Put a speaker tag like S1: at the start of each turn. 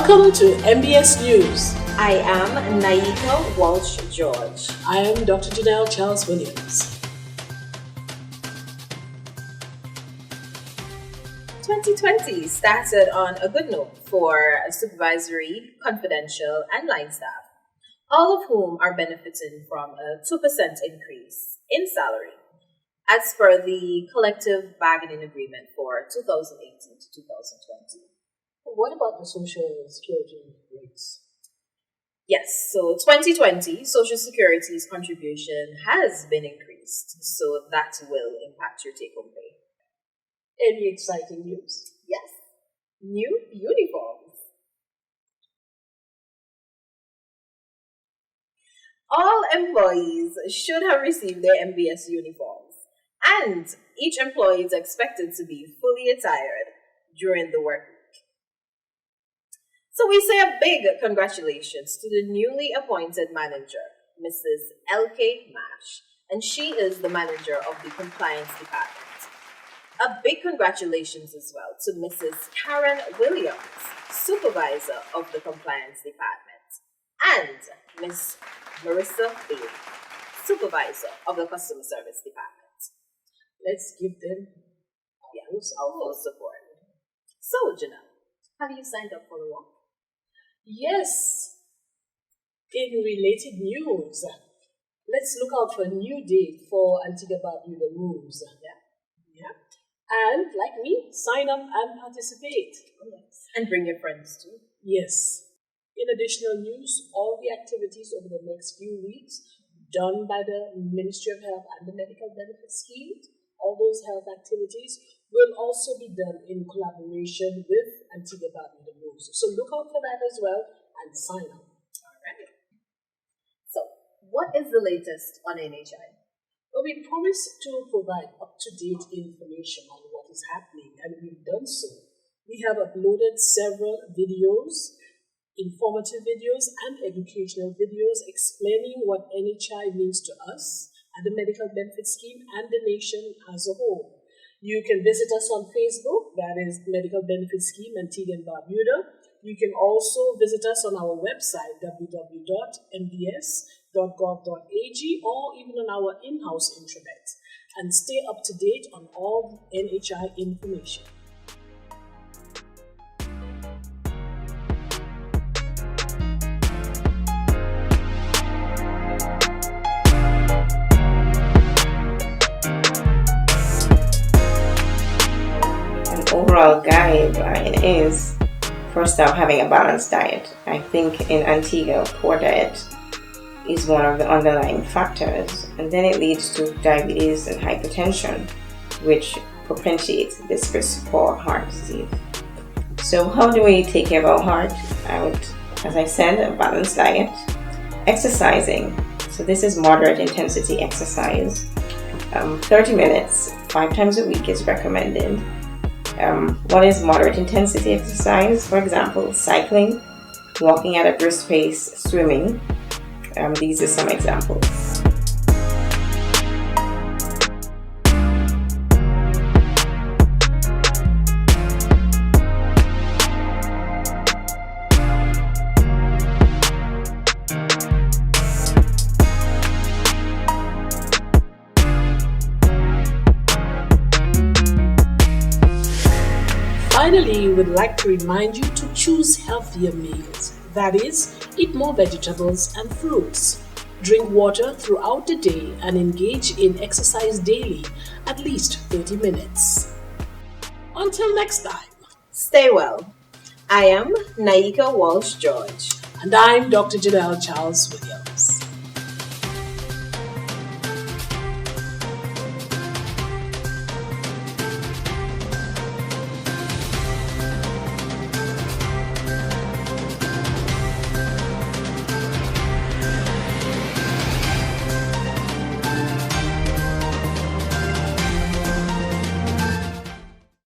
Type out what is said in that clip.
S1: Welcome to MBS News.
S2: I am Naika Walsh-George.
S1: I am Dr. Janelle Charles Williams.
S2: 2020 started on a good note for supervisory, confidential, and line staff, all of whom are benefiting from a 2% increase in salary as per the collective bargaining agreement for 2018 to 2020.
S1: What about the Social Security rates?
S2: Yes, so 2020, Social Security's contribution has been increased, so that will impact your take-home pay.
S1: Any exciting news?
S2: Yes, new uniforms. All employees should have received their MBS uniforms, and each employee is expected to be fully attired during the work week. So we say a big congratulations to the newly appointed manager, Mrs. L.K. Mash, and she is the manager of the compliance department. A big congratulations as well to Mrs. Karen Williams, supervisor of the compliance department, and Ms. Marissa Bailey, supervisor of the customer service department.
S1: Let's give them
S2: our full support. So, Janelle, have you signed up for the walk?
S1: Yes. In related news, let's look out for a new date for Antigua and Barbuda moves. Yeah. And like me, sign up and participate.
S2: Yes. And bring your friends too.
S1: Yes. In additional news, all the activities over the next few weeks done by the Ministry of Health and the Medical Benefits Scheme, all those health activities will also be done in collaboration with Antigua and Barbuda moves. So look out for that as well and sign up.
S2: All right. So, what is the latest on NHI?
S1: Well, we promised to provide up-to-date information on what is happening, and we've done so. We have uploaded several videos, informative videos and educational videos explaining what NHI means to us and the Medical Benefits Scheme and the nation as a whole. You can visit us on Facebook, that is Medical Benefits Scheme Antigua and Barbuda. You can also visit us on our website, www.mbs.gov.ag, or even on our in-house intranet, and stay up to date on all NHI information.
S3: Overall guideline is first off having a balanced diet. I think in Antigua, poor diet is one of the underlying factors, and then it leads to diabetes and hypertension, which propitiates this risk for heart disease. So how do we take care of our heart? As I said, a balanced diet, exercising. So this is moderate intensity exercise. 30 minutes, 5 times a week is recommended. What is moderate intensity exercise? For example, cycling, walking at a brisk pace, swimming. These are some examples.
S1: Finally, we'd like to remind you to choose healthier meals. That is, eat more vegetables and fruits. Drink water throughout the day and engage in exercise daily, at least 30 minutes. Until next time,
S2: stay well. I am Naika Walsh-George.
S1: And I'm Dr. Janelle Charles Williams.